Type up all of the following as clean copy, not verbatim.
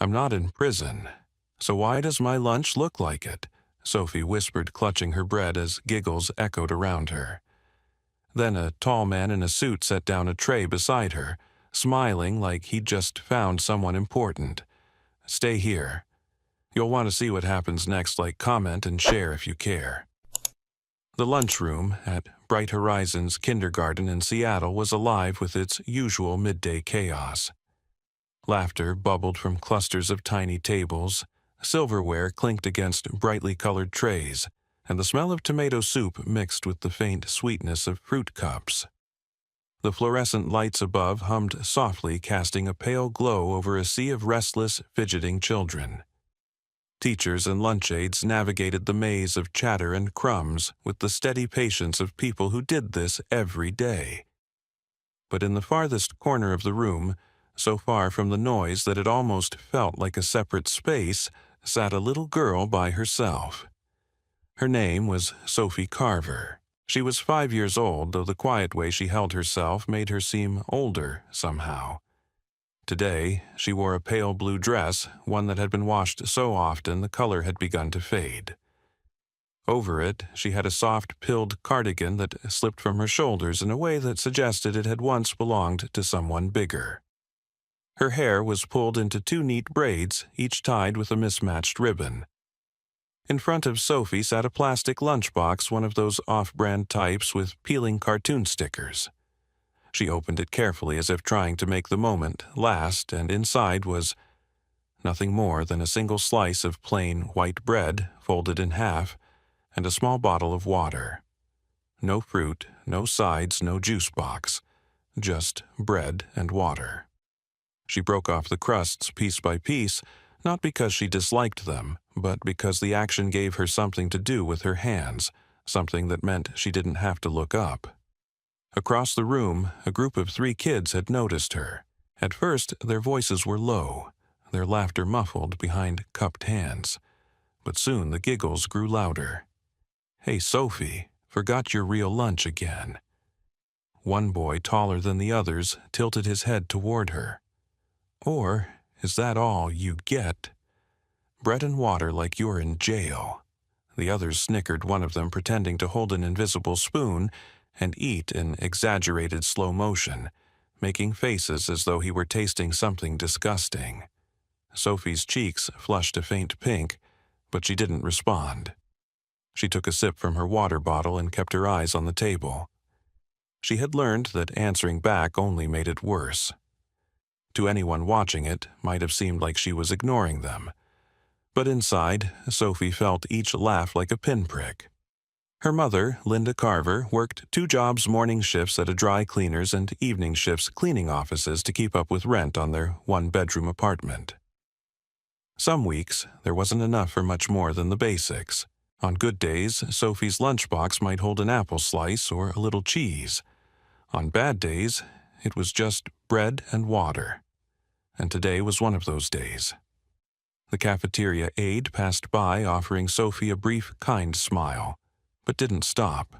I'm not in prison. So why does my lunch look like it? Sophie whispered, clutching her bread as giggles echoed around her. Then a tall man in a suit set down a tray beside her, smiling like he'd just found someone important. Stay here. You'll want to see what happens next, like comment and share if you care. The lunchroom at Bright Horizons Kindergarten in Seattle was alive with its usual midday chaos. Laughter bubbled from clusters of tiny tables, silverware clinked against brightly colored trays, and the smell of tomato soup mixed with the faint sweetness of fruit cups. The fluorescent lights above hummed softly, casting a pale glow over a sea of restless, fidgeting children. Teachers and lunch aides navigated the maze of chatter and crumbs with the steady patience of people who did this every day. But in the farthest corner of the room, so far from the noise that it almost felt like a separate space, sat a little girl by herself. Her name was Sophie Carver. She was 5 years old, though the quiet way she held herself made her seem older somehow. Today, she wore a pale blue dress, one that had been washed so often the color had begun to fade. Over it, she had a soft pilled cardigan that slipped from her shoulders in a way that suggested it had once belonged to someone bigger. Her hair was pulled into 2 neat braids, each tied with a mismatched ribbon. In front of Sophie sat a plastic lunchbox, one of those off-brand types with peeling cartoon stickers. She opened it carefully as if trying to make the moment last, and inside was nothing more than a single slice of plain white bread folded in half and a small bottle of water. No fruit, no sides, no juice box, just bread and water. She broke off the crusts piece by piece, not because she disliked them, but because the action gave her something to do with her hands, something that meant she didn't have to look up. Across the room, a group of 3 kids had noticed her. At first, their voices were low, their laughter muffled behind cupped hands. But soon the giggles grew louder. "Hey, Sophie, forgot your real lunch again." One boy, taller than the others, tilted his head toward her. "Or is that all you get? Bread and water like you're in jail." The others snickered, one of them pretending to hold an invisible spoon and eat in exaggerated slow motion, making faces as though he were tasting something disgusting. Sophie's cheeks flushed a faint pink, but she didn't respond. She took a sip from her water bottle and kept her eyes on the table. She had learned that answering back only made it worse. To anyone watching it, might have seemed like she was ignoring them. But inside, Sophie felt each laugh like a pinprick. Her mother, Linda Carver, worked 2 jobs, morning shifts at a dry cleaners and evening shifts cleaning offices to keep up with rent on their 1-bedroom apartment. Some weeks, there wasn't enough for much more than the basics. On good days, Sophie's lunchbox might hold an apple slice or a little cheese. On bad days, it was just bread and water. And today was one of those days. The cafeteria aide passed by, offering Sophie a brief, kind smile, but didn't stop.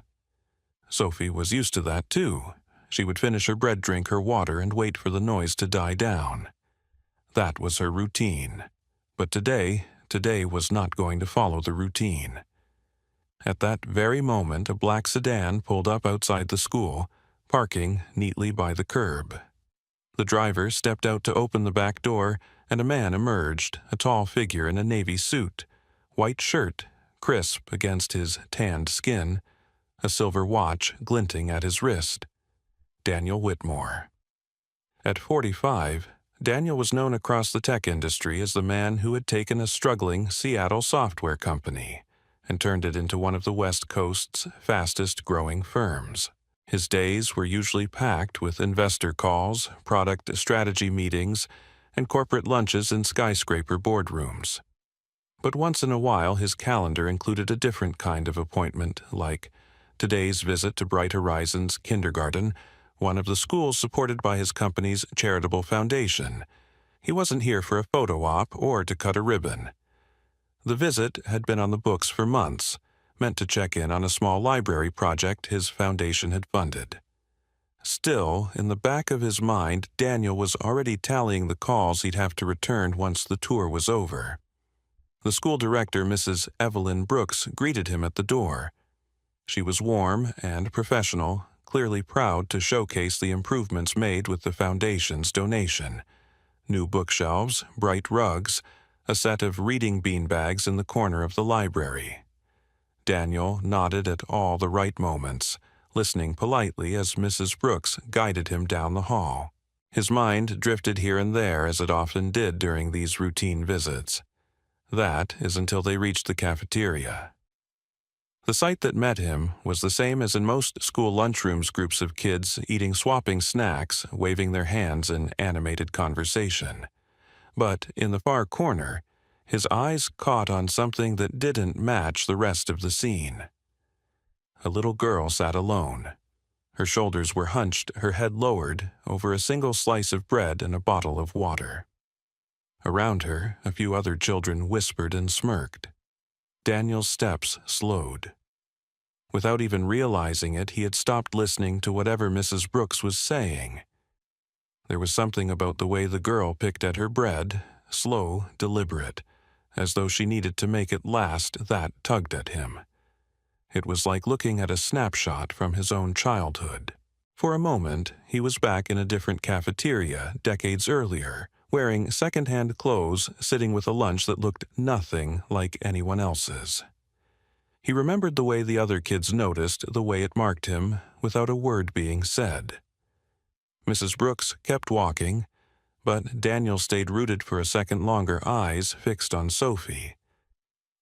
Sophie was used to that, too. She would finish her bread, drink her water, and wait for the noise to die down. That was her routine. But today was not going to follow the routine. At that very moment, a black sedan pulled up outside the school, parking neatly by the curb. The driver stepped out to open the back door, and a man emerged, a tall figure in a navy suit, white shirt crisp against his tanned skin, a silver watch glinting at his wrist. Daniel Whitmore. At 45, Daniel was known across the tech industry as the man who had taken a struggling Seattle software company and turned it into one of the West Coast's fastest-growing firms. His days were usually packed with investor calls, product strategy meetings, and corporate lunches in skyscraper boardrooms. But once in a while, his calendar included a different kind of appointment, like today's visit to Bright Horizons Kindergarten, one of the schools supported by his company's charitable foundation. He wasn't here for a photo op or to cut a ribbon. The visit had been on the books for months, meant to check in on a small library project his foundation had funded. Still, in the back of his mind, Daniel was already tallying the calls he'd have to return once the tour was over. The school director, Mrs. Evelyn Brooks, greeted him at the door. She was warm and professional, clearly proud to showcase the improvements made with the foundation's donation. New bookshelves, bright rugs, a set of reading beanbags in the corner of the library. Daniel nodded at all the right moments, listening politely as Mrs. Brooks guided him down the hall. His mind drifted here and there as it often did during these routine visits. That is until they reached the cafeteria. The sight that met him was the same as in most school lunchrooms, groups of kids eating swapping snacks, waving their hands in animated conversation. But in the far corner, his eyes caught on something that didn't match the rest of the scene. A little girl sat alone. Her shoulders were hunched, her head lowered, over a single slice of bread and a bottle of water. Around her, a few other children whispered and smirked. Daniel's steps slowed. Without even realizing it, he had stopped listening to whatever Mrs. Brooks was saying. There was something about the way the girl picked at her bread, slow, deliberate, as though she needed to make it last, that tugged at him. It was like looking at a snapshot from his own childhood. For a moment, he was back in a different cafeteria decades earlier, wearing second-hand clothes, sitting with a lunch that looked nothing like anyone else's. He remembered the way the other kids noticed, the way it marked him, without a word being said. Mrs. Brooks kept walking, but Daniel stayed rooted for a second longer, eyes fixed on Sophie.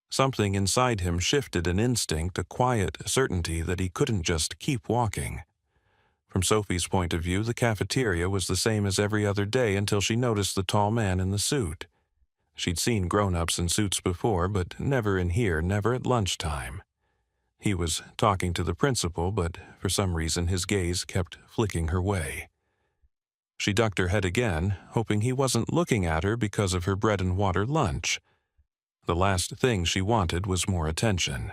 Something inside him shifted an instinct, a quiet certainty that he couldn't just keep walking. From Sophie's point of view, the cafeteria was the same as every other day until she noticed the tall man in the suit. She'd seen grown-ups in suits before, but never in here, never at lunchtime. He was talking to the principal, but for some reason his gaze kept flicking her way. She ducked her head again, hoping he wasn't looking at her because of her bread-and-water lunch. The last thing she wanted was more attention.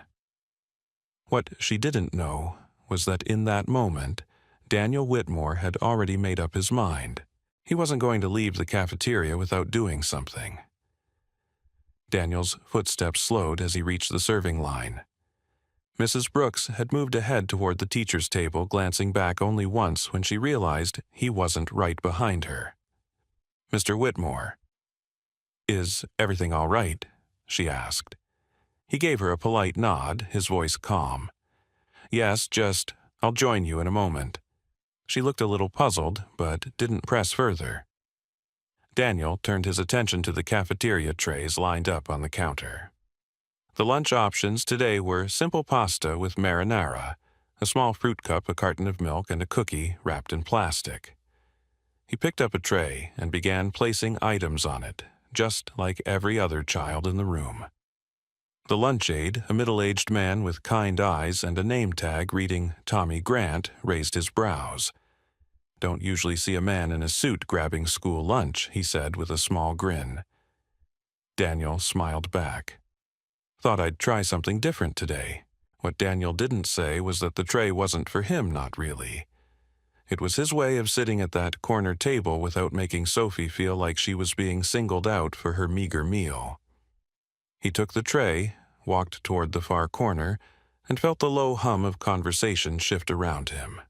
What she didn't know was that in that moment, Daniel Whitmore had already made up his mind. He wasn't going to leave the cafeteria without doing something. Daniel's footsteps slowed as he reached the serving line. Mrs. Brooks had moved ahead toward the teacher's table, glancing back only once when she realized he wasn't right behind her. "Mr. Whitmore." "Is everything all right?" she asked. He gave her a polite nod, his voice calm. "Yes, just, I'll join you in a moment." She looked a little puzzled, but didn't press further. Daniel turned his attention to the cafeteria trays lined up on the counter. The lunch options today were simple pasta with marinara, a small fruit cup, a carton of milk, and a cookie wrapped in plastic. He picked up a tray and began placing items on it, just like every other child in the room. The lunch aide, a middle-aged man with kind eyes and a name tag reading Tommy Grant, raised his brows. "Don't usually see a man in a suit grabbing school lunch," he said with a small grin. Daniel smiled back. "Thought I'd try something different today." What Daniel didn't say was that the tray wasn't for him, not really. It was his way of sitting at that corner table without making Sophie feel like she was being singled out for her meager meal. He took the tray, walked toward the far corner, and felt the low hum of conversation shift around him.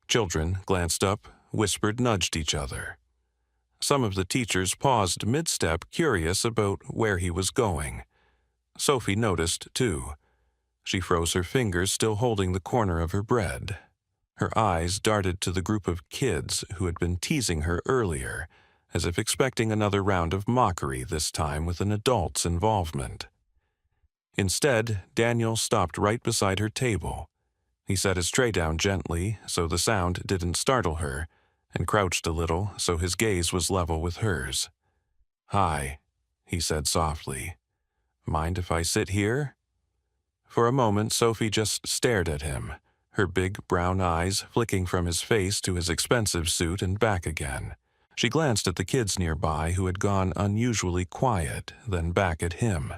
Children glanced up, whispered, nudged each other. Some of the teachers paused mid-step, curious about where he was going. Sophie noticed, too. She froze her fingers, still holding the corner of her bread. Her eyes darted to the group of kids who had been teasing her earlier, as if expecting another round of mockery, this time with an adult's involvement. Instead, Daniel stopped right beside her table. He set his tray down gently so the sound didn't startle her, and crouched a little so his gaze was level with hers. "Hi," he said softly. "Mind if I sit here?" For a moment, Sophie just stared at him, her big brown eyes flicking from his face to his expensive suit and back again. She glanced at the kids nearby who had gone unusually quiet, then back at him.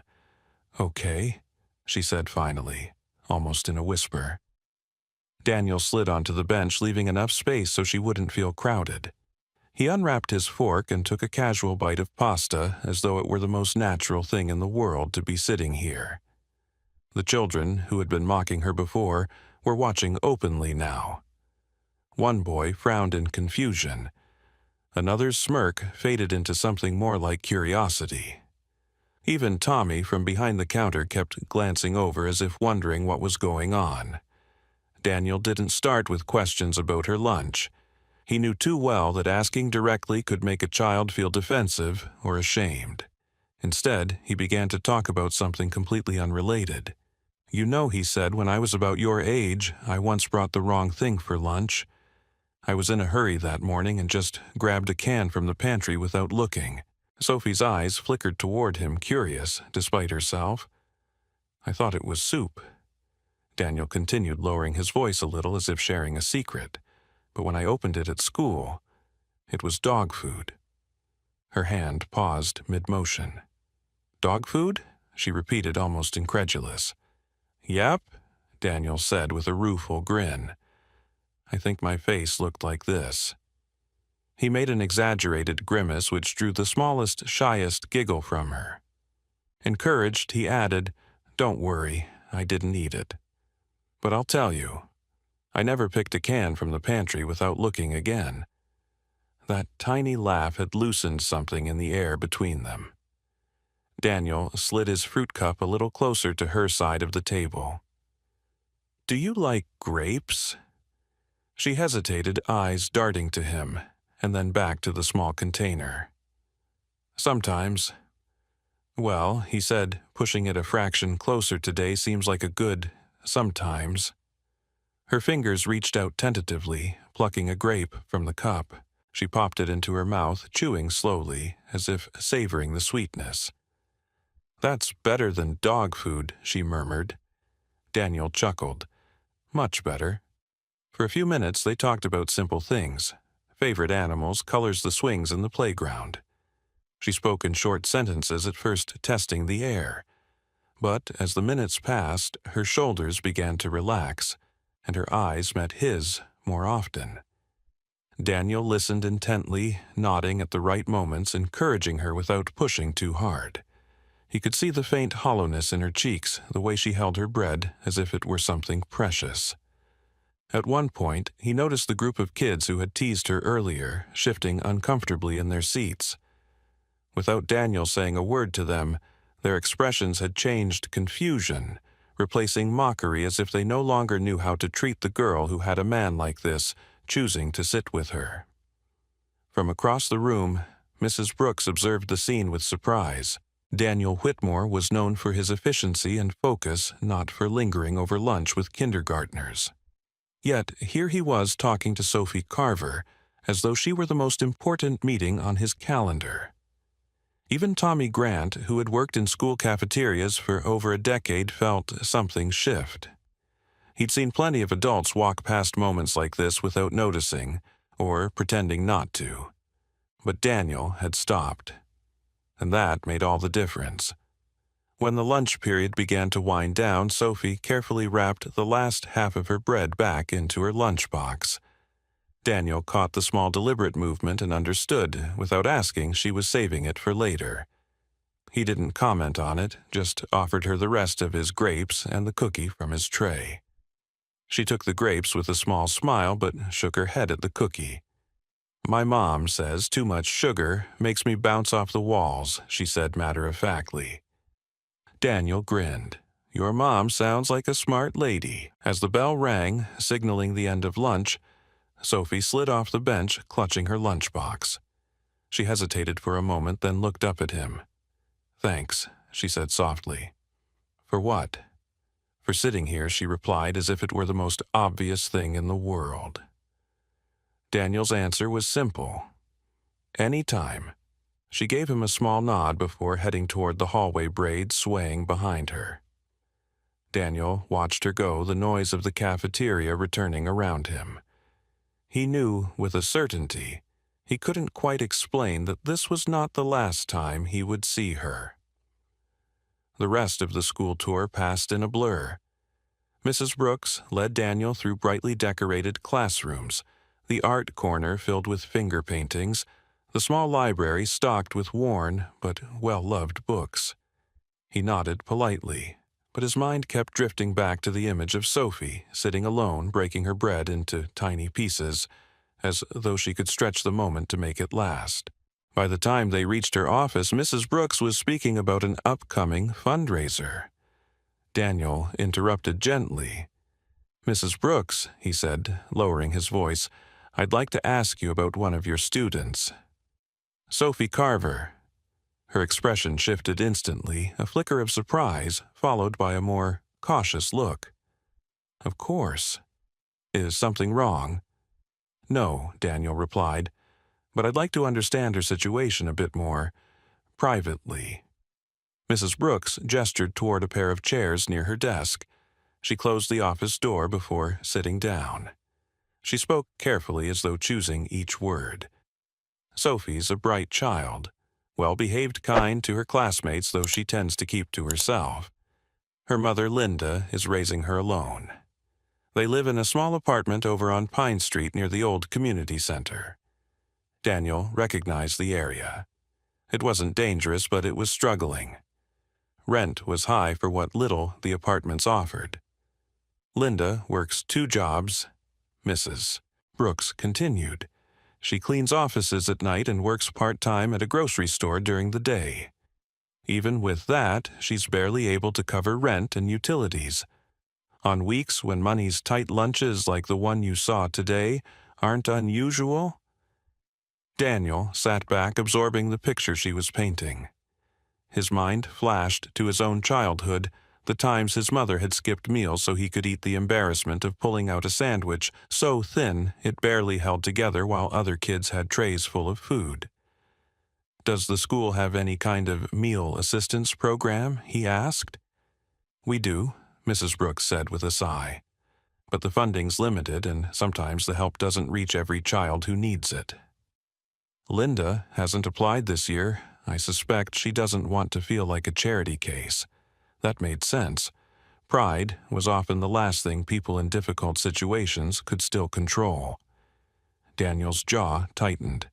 "Okay," she said finally, almost in a whisper. Daniel slid onto the bench, leaving enough space so she wouldn't feel crowded. He unwrapped his fork and took a casual bite of pasta, as though it were the most natural thing in the world to be sitting here. The children, who had been mocking her before, were watching openly now. One boy frowned in confusion. Another's smirk faded into something more like curiosity. Even Tommy from behind the counter kept glancing over as if wondering what was going on. Daniel didn't start with questions about her lunch. He knew too well that asking directly could make a child feel defensive or ashamed. Instead, he began to talk about something completely unrelated. "You know," he said, "when I was about your age, I once brought the wrong thing for lunch. I was in a hurry that morning and just grabbed a can from the pantry without looking." Sophie's eyes flickered toward him, curious, despite herself. "I thought it was soup." Daniel continued, lowering his voice a little as if sharing a secret. "But when I opened it at school, it was dog food." Her hand paused mid-motion. "Dog food?" she repeated, almost incredulous. "Yep," Daniel said with a rueful grin. I think my face looked like this. He made an exaggerated grimace which drew the smallest, shyest giggle from her. Encouraged, he added, "Don't worry, I didn't eat it. But I'll tell you, I never picked a can from the pantry without looking again." That tiny laugh had loosened something in the air between them. Daniel slid his fruit cup a little closer to her side of the table. "Do you like grapes?" She hesitated, eyes darting to him, and then back to the small container. "Sometimes." "Well," he said, pushing it a fraction closer today seems like a good sometimes. Her fingers reached out tentatively, plucking a grape from the cup. She popped it into her mouth, chewing slowly, as if savoring the sweetness. "That's better than dog food," she murmured. Daniel chuckled. "Much better." For a few minutes they talked about simple things. Favorite animals, colors, the swings in the playground. She spoke in short sentences, at first testing the air. But as the minutes passed, her shoulders began to relax, and her eyes met his more often. Daniel listened intently, nodding at the right moments, encouraging her without pushing too hard. He could see the faint hollowness in her cheeks, the way she held her bread as if it were something precious. At one point, he noticed the group of kids who had teased her earlier, shifting uncomfortably in their seats. Without Daniel saying a word to them, their expressions had changed confusion, replacing mockery as if they no longer knew how to treat the girl who had a man like this choosing to sit with her. From across the room, Mrs. Brooks observed the scene with surprise. Daniel Whitmore was known for his efficiency and focus, not for lingering over lunch with kindergartners. Yet here he was talking to Sophie Carver, as though she were the most important meeting on his calendar. Even Tommy Grant, who had worked in school cafeterias for over a decade, felt something shift. He'd seen plenty of adults walk past moments like this without noticing, or pretending not to. But Daniel had stopped. And that made all the difference. When the lunch period began to wind down, Sophie carefully wrapped the last half of her bread back into her lunchbox. Daniel caught the small deliberate movement and understood, without asking, she was saving it for later. He didn't comment on it, just offered her the rest of his grapes and the cookie from his tray. She took the grapes with a small smile but shook her head at the cookie. "My mom says too much sugar makes me bounce off the walls," she said matter-of-factly. Daniel grinned. "Your mom sounds like a smart lady." As the bell rang, signaling the end of lunch, Sophie slid off the bench, clutching her lunchbox. She hesitated for a moment, then looked up at him. "Thanks," she said softly. "For what?" "For sitting here," she replied, as if it were the most obvious thing in the world. Daniel's answer was simple. "Any time." She gave him a small nod before heading toward the hallway braids swaying behind her. Daniel watched her go, the noise of the cafeteria returning around him. He knew with a certainty he couldn't quite explain that this was not the last time he would see her. The rest of the school tour passed in a blur. Mrs. Brooks led Daniel through brightly decorated classrooms, the art corner filled with finger paintings, the small library stocked with worn but well-loved books. He nodded politely, but his mind kept drifting back to the image of Sophie sitting alone breaking her bread into tiny pieces, as though she could stretch the moment to make it last. By the time they reached her office, Mrs. Brooks was speaking about an upcoming fundraiser. Daniel interrupted gently. "Mrs. Brooks," he said, lowering his voice, "I'd like to ask you about one of your students." "Sophie Carver." Her expression shifted instantly, a flicker of surprise, followed by a more cautious look. "Of course. Is something wrong?" "No," Daniel replied, "but I'd like to understand her situation a bit more privately." Mrs. Brooks gestured toward a pair of chairs near her desk. She closed the office door before sitting down. She spoke carefully as though choosing each word. "Sophie's a bright child, well-behaved, kind to her classmates, though she tends to keep to herself. Her mother, Linda, is raising her alone. They live in a small apartment over on Pine Street near the old community center." Daniel recognized the area. It wasn't dangerous, but it was struggling. Rent was high for what little the apartments offered. "Linda works 2 jobs," Mrs. Brooks continued. "She cleans offices at night and works part-time at a grocery store during the day. Even with that, she's barely able to cover rent and utilities. On weeks when money's tight, lunches like the one you saw today aren't unusual." Daniel sat back, absorbing the picture she was painting. His mind flashed to his own childhood, the times his mother had skipped meals so he could eat the embarrassment of pulling out a sandwich so thin it barely held together while other kids had trays full of food. "Does the school have any kind of meal assistance program?" he asked. "We do," Mrs. Brooks said with a sigh. "But the funding's limited, and sometimes the help doesn't reach every child who needs it." "Linda hasn't applied this year. I suspect she doesn't want to feel like a charity case." That made sense. Pride was often the last thing people in difficult situations could still control. Daniel's jaw tightened.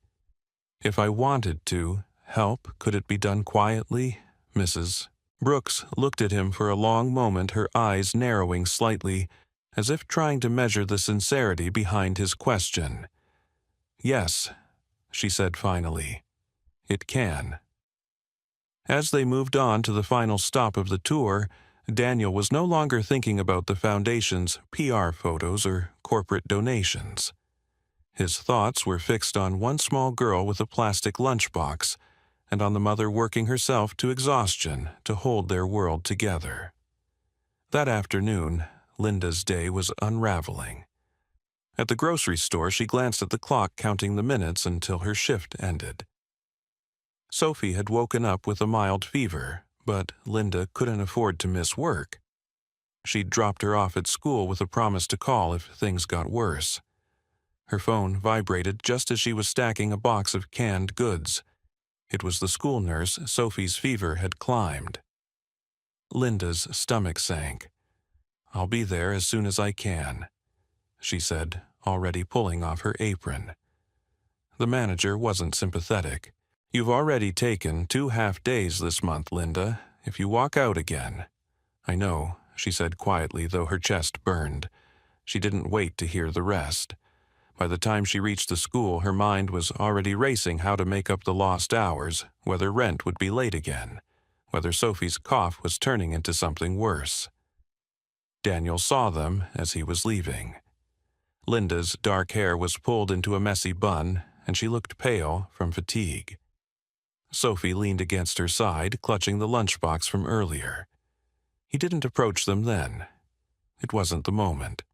"If I wanted to help, could it be done quietly?" Mrs. Brooks looked at him for a long moment, her eyes narrowing slightly, as if trying to measure the sincerity behind his question. "Yes," she said finally, "it can." As they moved on to the final stop of the tour, Daniel was no longer thinking about the foundation's PR photos or corporate donations. His thoughts were fixed on one small girl with a plastic lunchbox, and on the mother working herself to exhaustion to hold their world together. That afternoon, Linda's day was unraveling. At the grocery store, she glanced at the clock, counting the minutes until her shift ended. Sophie had woken up with a mild fever, but Linda couldn't afford to miss work. She'd dropped her off at school with a promise to call if things got worse. Her phone vibrated just as she was stacking a box of canned goods. It was the school nurse. Sophie's fever had climbed. Linda's stomach sank. "I'll be there as soon as I can," she said, already pulling off her apron. The manager wasn't sympathetic. "You've already taken 2 half-days this month, Linda. If you walk out again—" "I know," she said quietly, though her chest burned. She didn't wait to hear the rest. By the time she reached the school, her mind was already racing how to make up the lost hours, whether rent would be late again, whether Sophie's cough was turning into something worse. Daniel saw them as he was leaving. Linda's dark hair was pulled into a messy bun, and she looked pale from fatigue. Sophie leaned against her side, clutching the lunchbox from earlier. He didn't approach them then. It wasn't the moment.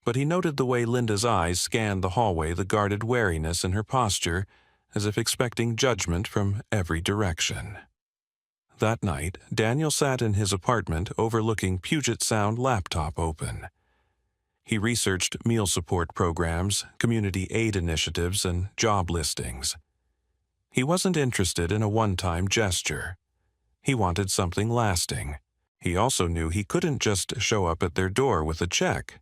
But he noted the way Linda's eyes scanned the hallway, the guarded wariness in her posture, as if expecting judgment from every direction. That night, Daniel sat in his apartment overlooking Puget Sound, laptop open. He researched meal support programs, community aid initiatives, and job listings. He wasn't interested in a one-time gesture. He wanted something lasting, He also knew he couldn't just show up at their door with a check.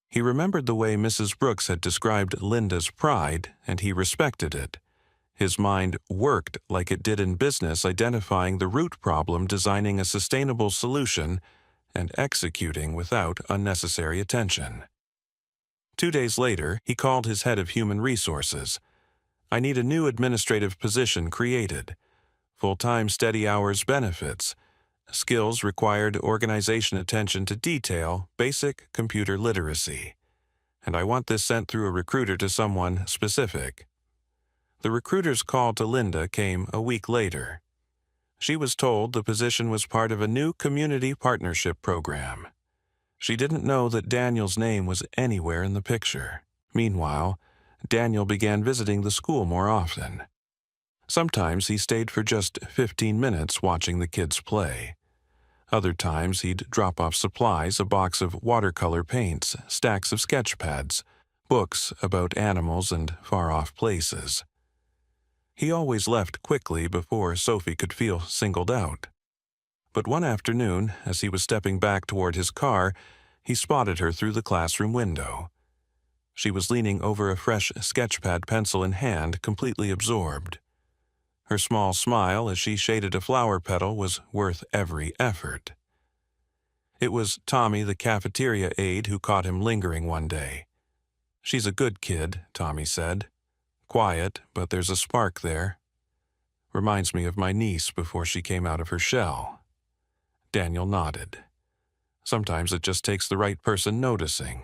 He remembered the way Mrs. Brooks had described Linda's pride, and he respected it. His mind worked like it did in business, identifying the root problem, designing a sustainable solution, and executing without unnecessary attention. 2 days later, he called his head of human resources. "I need a new administrative position created. Full-time steady hours benefits. Skills required organization, attention to detail, basic computer literacy. And I want this sent through a recruiter to someone specific." The recruiter's call to Linda came a week later. She was told the position was part of a new community partnership program. She didn't know that Daniel's name was anywhere in the picture. Meanwhile, Daniel began visiting the school more often. Sometimes he stayed for just 15 minutes watching the kids play. Other times he'd drop off supplies, a box of watercolor paints, stacks of sketch pads, books about animals and far-off places. He always left quickly before Sophie could feel singled out. But one afternoon, as he was stepping back toward his car, he spotted her through the classroom window. She was leaning over a fresh sketchpad, pencil in hand, completely absorbed. Her small smile as she shaded a flower petal was worth every effort. It was Tommy, the cafeteria aide, who caught him lingering one day. "She's a good kid," Tommy said. "Quiet, but there's a spark there. Reminds me of my niece before she came out of her shell." Daniel nodded. "Sometimes it just takes the right person noticing."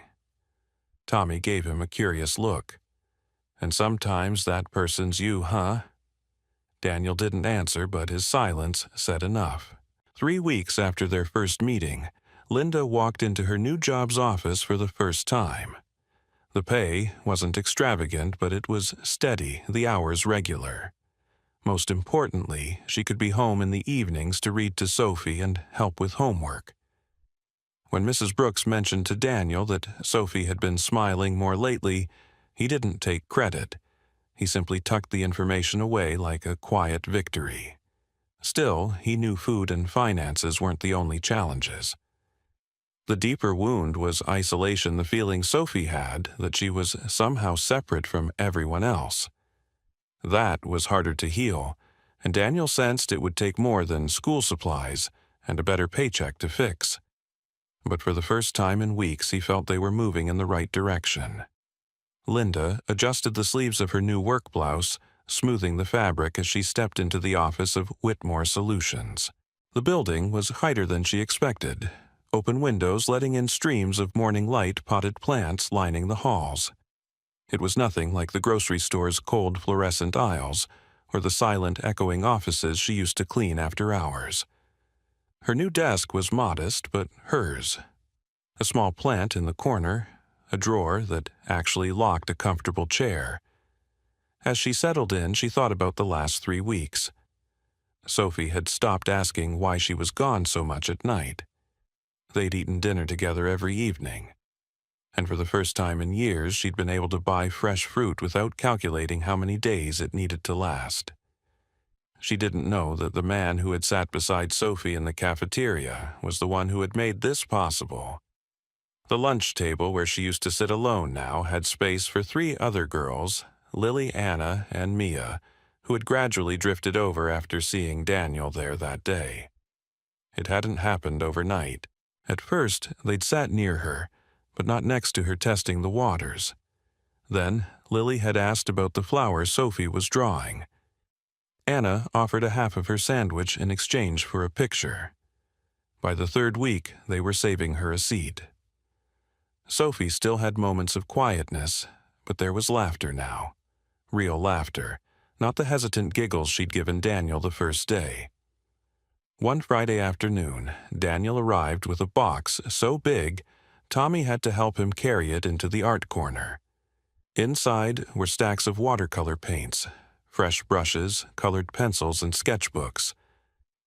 Tommy gave him a curious look. "And sometimes that person's you, huh?" Daniel didn't answer, but his silence said enough. 3 weeks after their first meeting, Linda walked into her new job's office for the first time. The pay wasn't extravagant, but it was steady, the hours regular. Most importantly, she could be home in the evenings to read to Sophie and help with homework. When Mrs. Brooks mentioned to Daniel that Sophie had been smiling more lately, he didn't take credit. He simply tucked the information away like a quiet victory. Still, he knew food and finances weren't the only challenges. The deeper wound was isolation, the feeling Sophie had that she was somehow separate from everyone else. That was harder to heal, and Daniel sensed it would take more than school supplies and a better paycheck to fix. But for the first time in weeks, he felt they were moving in the right direction. Linda adjusted the sleeves of her new work blouse, smoothing the fabric as she stepped into the office of Whitmore Solutions. The building was higher than she expected. Open windows letting in streams of morning light, potted plants lining the halls. It was nothing like the grocery store's cold fluorescent aisles or the silent echoing offices she used to clean after hours. Her new desk was modest, but hers. A small plant in the corner, a drawer that actually locked a comfortable chair. As she settled in, she thought about the last 3 weeks. Sophie had stopped asking why she was gone so much at night. They'd eaten dinner together every evening. And for the first time in years, she'd been able to buy fresh fruit without calculating how many days it needed to last. She didn't know that the man who had sat beside Sophie in the cafeteria was the one who had made this possible. The lunch table where she used to sit alone now had space for 3 other girls, Lily, Anna, and Mia, who had gradually drifted over after seeing Daniel there that day. It hadn't happened overnight. At first, they'd sat near her, but not next to her testing the waters. Then, Lily had asked about the flowers Sophie was drawing. Anna offered a half of her sandwich in exchange for a picture. By the 3rd week, they were saving her a seat. Sophie still had moments of quietness, but there was laughter now. Real laughter, not the hesitant giggles she'd given Daniel the first day. One Friday afternoon, Daniel arrived with a box so big, Tommy had to help him carry it into the art corner. Inside were stacks of watercolor paints, fresh brushes, colored pencils, and sketchbooks.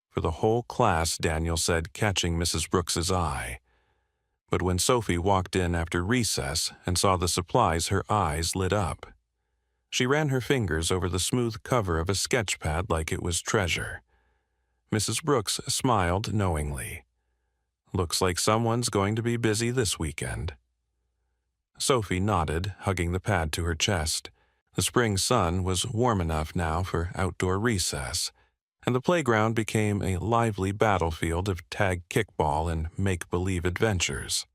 For the whole class, Daniel said, catching Mrs. Brooks's eye. But when Sophie walked in after recess and saw the supplies, her eyes lit up. She ran her fingers over the smooth cover of a sketch pad like it was treasure. Mrs. Brooks smiled knowingly. Looks like someone's going to be busy this weekend. Sophie nodded, hugging the pad to her chest. The spring sun was warm enough now for outdoor recess, and the playground became a lively battlefield of tag kickball and make-believe adventures.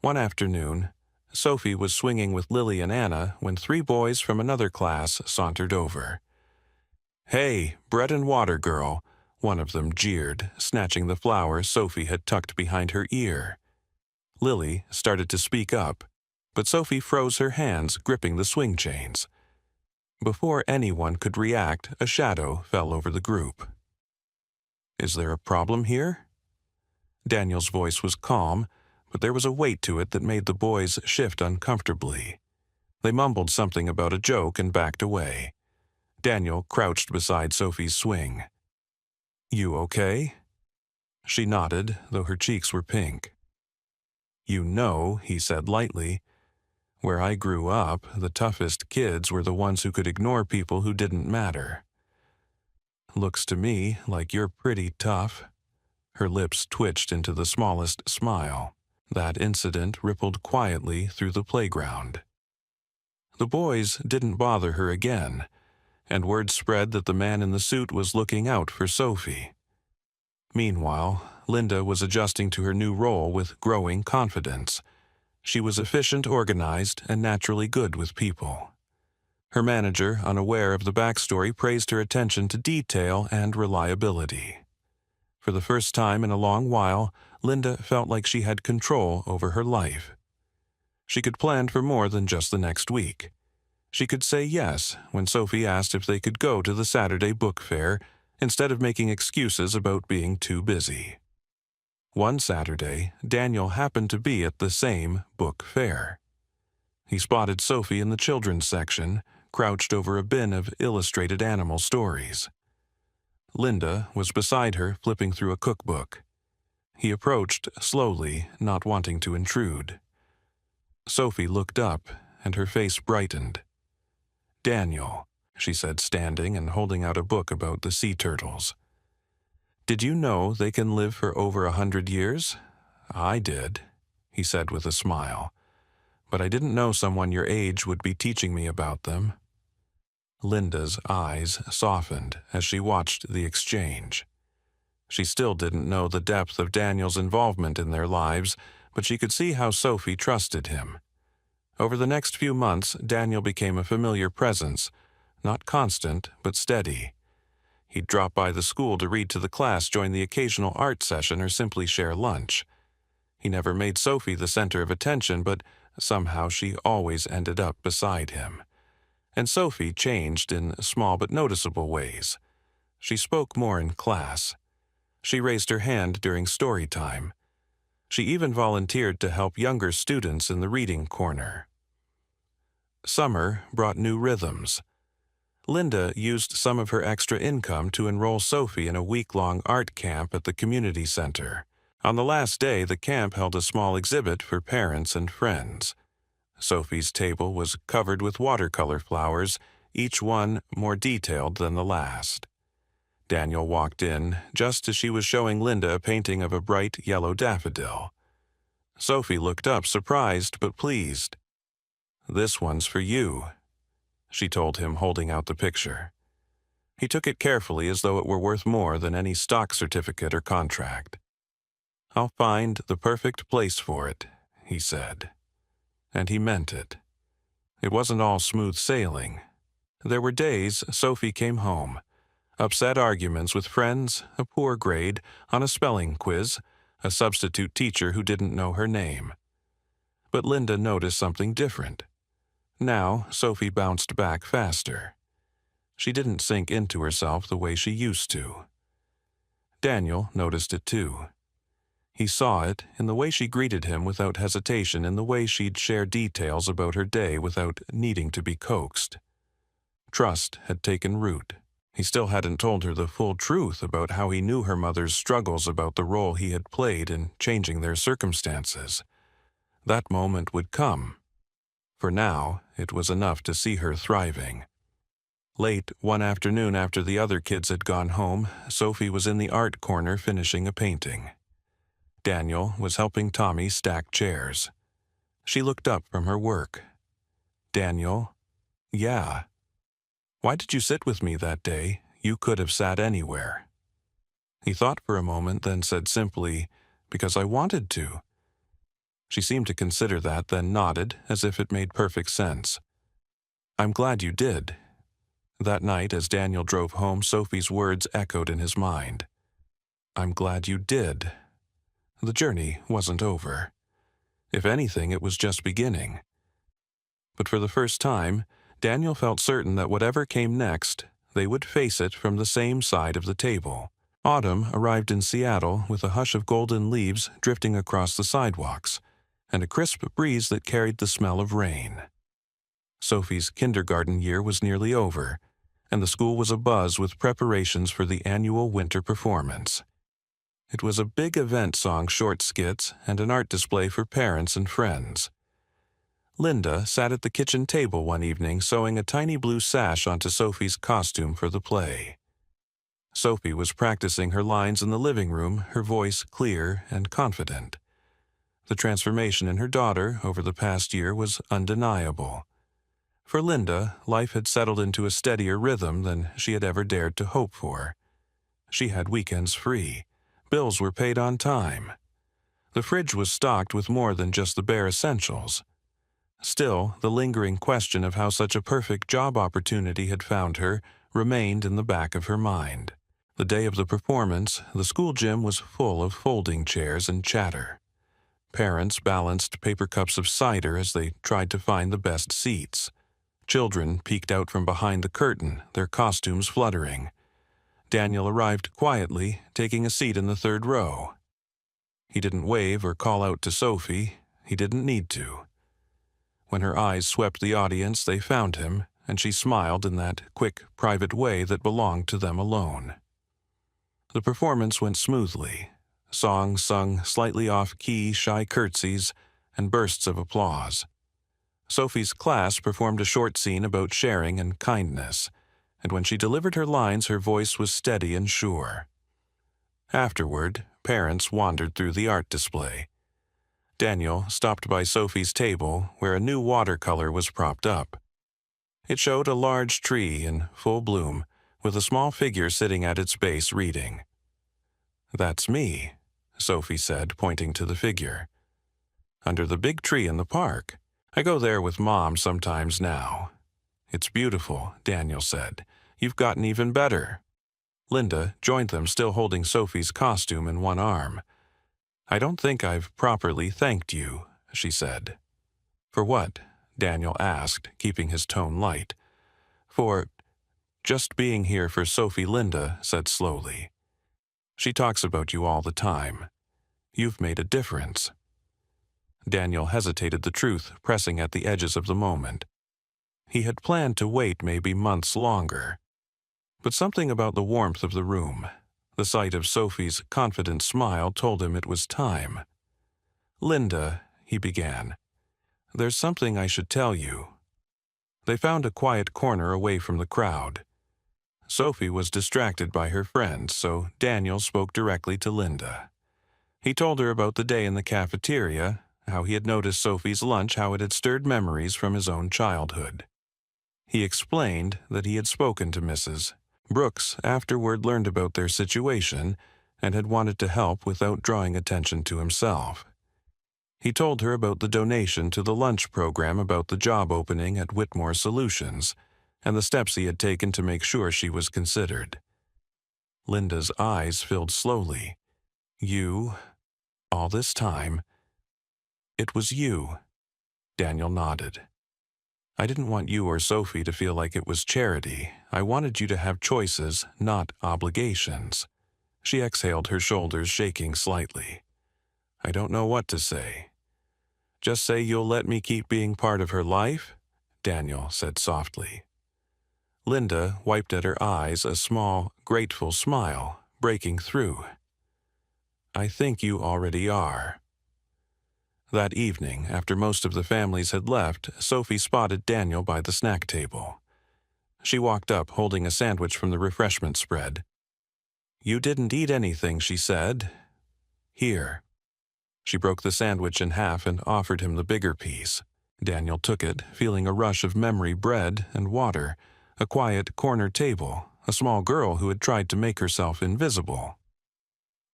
One afternoon, Sophie was swinging with Lily and Anna when 3 boys from another class sauntered over. "Hey, bread and water, girl," one of them jeered, snatching the flower Sophie had tucked behind her ear. Lily started to speak up, but Sophie froze her hands, gripping the swing chains. Before anyone could react, a shadow fell over the group. "Is there a problem here?" Daniel's voice was calm, but there was a weight to it that made the boys shift uncomfortably. They mumbled something about a joke and backed away. Daniel crouched beside Sophie's swing. "You okay?" She nodded, though her cheeks were pink. "You know," he said lightly, "where I grew up, the toughest kids were the ones who could ignore people who didn't matter. Looks to me like you're pretty tough." Her lips twitched into the smallest smile. That incident rippled quietly through the playground. The boys didn't bother her again, and word spread that the man in the suit was looking out for Sophie. Meanwhile, Linda was adjusting to her new role with growing confidence. She was efficient, organized, and naturally good with people. Her manager, unaware of the backstory, praised her attention to detail and reliability. For the first time in a long while, Linda felt like she had control over her life. She could plan for more than just the next week. She could say yes when Sophie asked if they could go to the Saturday book fair instead of making excuses about being too busy. One Saturday, Daniel happened to be at the same book fair. He spotted Sophie in the children's section, crouched over a bin of illustrated animal stories. Linda was beside her, flipping through a cookbook. He approached slowly, not wanting to intrude. Sophie looked up, and her face brightened. "Daniel," she said, standing and holding out a book about the sea turtles. "Did you know they can live for over 100 years? I did," he said with a smile. "But I didn't know someone your age would be teaching me about them." Linda's eyes softened as she watched the exchange. She still didn't know the depth of Daniel's involvement in their lives, but she could see how Sophie trusted him. Over the next few months, Daniel became a familiar presence, not constant, but steady. He'd drop by the school to read to the class, join the occasional art session, or simply share lunch. He never made Sophie the center of attention, but somehow she always ended up beside him. And Sophie changed in small but noticeable ways. She spoke more in class. She raised her hand during story time. She even volunteered to help younger students in the reading corner. Summer brought new rhythms. Linda used some of her extra income to enroll Sophie in a week-long art camp at the community center. On the last day, the camp held a small exhibit for parents and friends. Sophie's table was covered with watercolor flowers, each one more detailed than the last. Daniel walked in just as she was showing Linda a painting of a bright yellow daffodil. Sophie looked up, surprised but pleased. "This one's for you," she told him, holding out the picture. He took it carefully as though it were worth more than any stock certificate or contract. "I'll find the perfect place for it," he said. And he meant it. It wasn't all smooth sailing. There were days Sophie came home. Upset arguments with friends, a poor grade on a spelling quiz, a substitute teacher who didn't know her name. But Linda noticed something different. Now, Sophie bounced back faster. She didn't sink into herself the way she used to. Daniel noticed it too. He saw it in the way she greeted him without hesitation, in the way she'd share details about her day without needing to be coaxed. Trust had taken root. He still hadn't told her the full truth about how he knew her mother's struggles, about the role he had played in changing their circumstances. That moment would come. For now, it was enough to see her thriving. Late one afternoon after the other kids had gone home, Sophie was in the art corner finishing a painting. Daniel was helping Tommy stack chairs. She looked up from her work. "Daniel?" "Yeah." "Why did you sit with me that day? You could have sat anywhere." He thought for a moment, then said simply, "Because I wanted to." She seemed to consider that, then nodded, as if it made perfect sense. "I'm glad you did." That night, as Daniel drove home, Sophie's words echoed in his mind. "I'm glad you did." The journey wasn't over. If anything, it was just beginning. But for the first time, Daniel felt certain that whatever came next, they would face it from the same side of the table. Autumn arrived in Seattle with a hush of golden leaves drifting across the sidewalks, and a crisp breeze that carried the smell of rain. Sophie's kindergarten year was nearly over, and the school was abuzz with preparations for the annual winter performance. It was a big event song, short skits, and an art display for parents and friends. Linda sat at the kitchen table one evening sewing a tiny blue sash onto Sophie's costume for the play. Sophie was practicing her lines in the living room, her voice clear and confident. The transformation in her daughter over the past year was undeniable. For Linda, life had settled into a steadier rhythm than she had ever dared to hope for. She had weekends free. Bills were paid on time. The fridge was stocked with more than just the bare essentials. Still, the lingering question of how such a perfect job opportunity had found her remained in the back of her mind. The day of the performance, the school gym was full of folding chairs and chatter. Parents balanced paper cups of cider as they tried to find the best seats. Children peeked out from behind the curtain, their costumes fluttering. Daniel arrived quietly, taking a seat in the third row. He didn't wave or call out to Sophie. He didn't need to. When her eyes swept the audience, they found him, and she smiled in that quick, private way that belonged to them alone. The performance went smoothly. Songs sung slightly off-key, shy curtsies, and bursts of applause. Sophie's class performed a short scene about sharing and kindness, and when she delivered her lines, her voice was steady and sure. Afterward, parents wandered through the art display. Daniel stopped by Sophie's table, where a new watercolor was propped up. It showed a large tree in full bloom, with a small figure sitting at its base reading. "That's me," Sophie said, pointing to the figure. "Under the big tree in the park. I go there with Mom sometimes now." "It's beautiful," Daniel said. "You've gotten even better." Linda joined them, still holding Sophie's costume in one arm. "I don't think I've properly thanked you," she said. "For what?" Daniel asked, keeping his tone light. "For just being here for Sophie," Linda said slowly. "She talks about you all the time. You've made a difference." Daniel hesitated, the truth pressing at the edges of the moment. He had planned to wait maybe months longer. But something about the warmth of the room, the sight of Sophie's confident smile, told him it was time. "Linda," he began, "there's something I should tell you." They found a quiet corner away from the crowd. Sophie was distracted by her friends, so Daniel spoke directly to Linda. He told her about the day in the cafeteria, how he had noticed Sophie's lunch, how it had stirred memories from his own childhood. He explained that he had spoken to Mrs. Brooks, afterward learned about their situation, and had wanted to help without drawing attention to himself. He told her about the donation to the lunch program, about the job opening at Whitmore Solutions, and the steps he had taken to make sure she was considered. Linda's eyes filled slowly. "You? All this time? It was you?" Daniel nodded. "I didn't want you or Sophie to feel like it was charity. I wanted you to have choices, not obligations." She exhaled, her shoulders shaking slightly. "I don't know what to say." "Just say you'll let me keep being part of her life?" Daniel said softly. Linda wiped at her eyes, a small, grateful smile breaking through. "I think you already are." That evening, after most of the families had left, Sophie spotted Daniel by the snack table. She walked up holding a sandwich from the refreshment spread. "You didn't eat anything," she said. "Here." She broke the sandwich in half and offered him the bigger piece. Daniel took it, feeling a rush of memory: bread and water, a quiet corner table, a small girl who had tried to make herself invisible.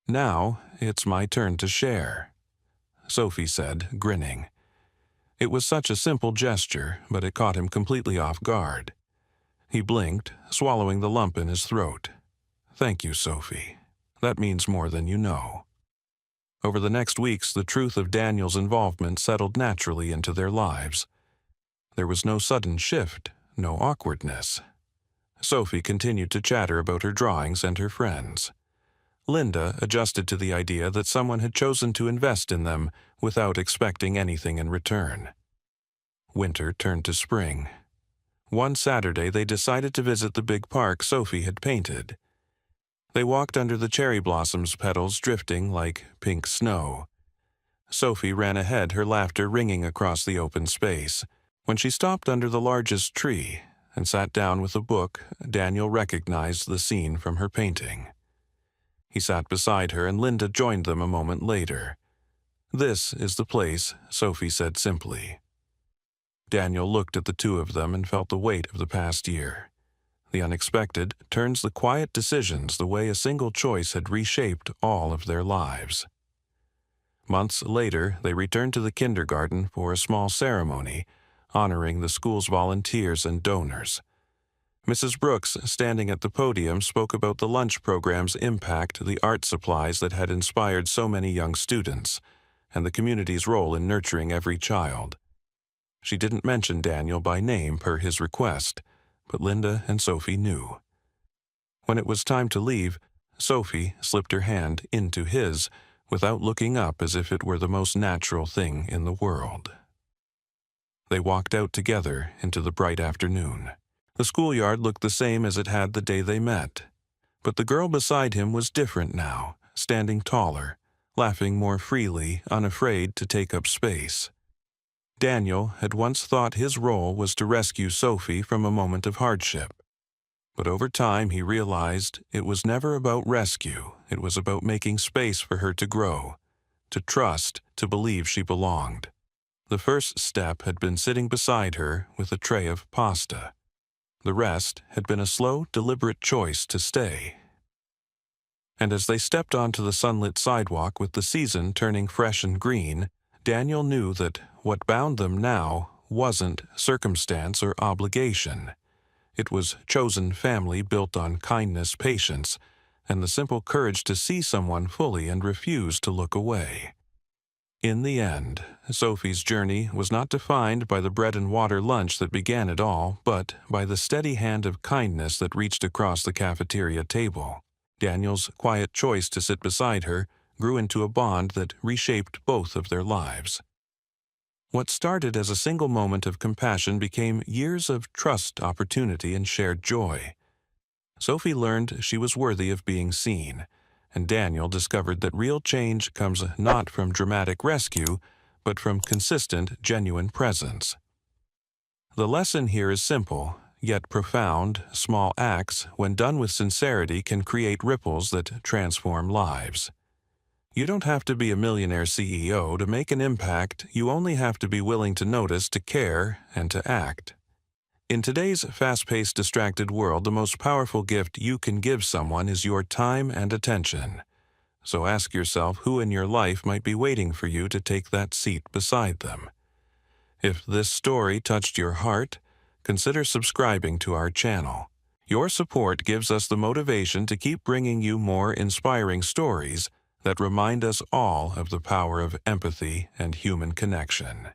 "Now, it's my turn to share," Sophie said, grinning. It was such a simple gesture, but it caught him completely off guard. He blinked, swallowing the lump in his throat. "Thank you, Sophie. That means more than you know." Over the next weeks, the truth of Daniel's involvement settled naturally into their lives. There was no sudden shift, no awkwardness. Sophie continued to chatter about her drawings and her friends. Linda adjusted to the idea that someone had chosen to invest in them without expecting anything in return. Winter turned to spring. One Saturday, they decided to visit the big park Sophie had painted. They walked under the cherry blossoms, petals drifting like pink snow. Sophie ran ahead, her laughter ringing across the open space. When she stopped under the largest tree and sat down with a book, Daniel recognized the scene from her painting. He sat beside her, and Linda joined them a moment later. "This is the place," Sophie said simply. Daniel looked at the two of them and felt the weight of the past year. The unexpected turns the quiet decisions the way a single choice had reshaped all of their lives. Months later, they returned to the kindergarten for a small ceremony, honoring the school's volunteers and donors. Mrs. Brooks, standing at the podium, spoke about the lunch program's impact, the art supplies that had inspired so many young students, and the community's role in nurturing every child. She didn't mention Daniel by name per his request, but Linda and Sophie knew. When it was time to leave, Sophie slipped her hand into his without looking up, as if it were the most natural thing in the world. They walked out together into the bright afternoon. The schoolyard looked the same as it had the day they met, but the girl beside him was different now, standing taller, laughing more freely, unafraid to take up space. Daniel had once thought his role was to rescue Sophie from a moment of hardship. But over time he realized it was never about rescue. It was about making space for her to grow, to trust, to believe she belonged. The first step had been sitting beside her with a tray of pasta. The rest had been a slow, deliberate choice to stay. And as they stepped onto the sunlit sidewalk with the season turning fresh and green, Daniel knew that what bound them now wasn't circumstance or obligation. It was chosen family built on kindness, patience, and the simple courage to see someone fully and refuse to look away. In the end, Sophie's journey was not defined by the bread and water lunch that began it all, but by the steady hand of kindness that reached across the cafeteria table. Daniel's quiet choice to sit beside her grew into a bond that reshaped both of their lives. What started as a single moment of compassion became years of trust, opportunity, and shared joy. Sophie learned she was worthy of being seen, and Daniel discovered that real change comes not from dramatic rescue, but from consistent, genuine presence. The lesson here is simple, yet profound. Small acts, when done with sincerity, can create ripples that transform lives. You don't have to be a millionaire CEO to make an impact. You only have to be willing to notice, to care, and to act. In today's fast-paced, distracted world, the most powerful gift you can give someone is your time and attention. So ask yourself who in your life might be waiting for you to take that seat beside them. If this story touched your heart, consider subscribing to our channel. Your support gives us the motivation to keep bringing you more inspiring stories that remind us all of the power of empathy and human connection.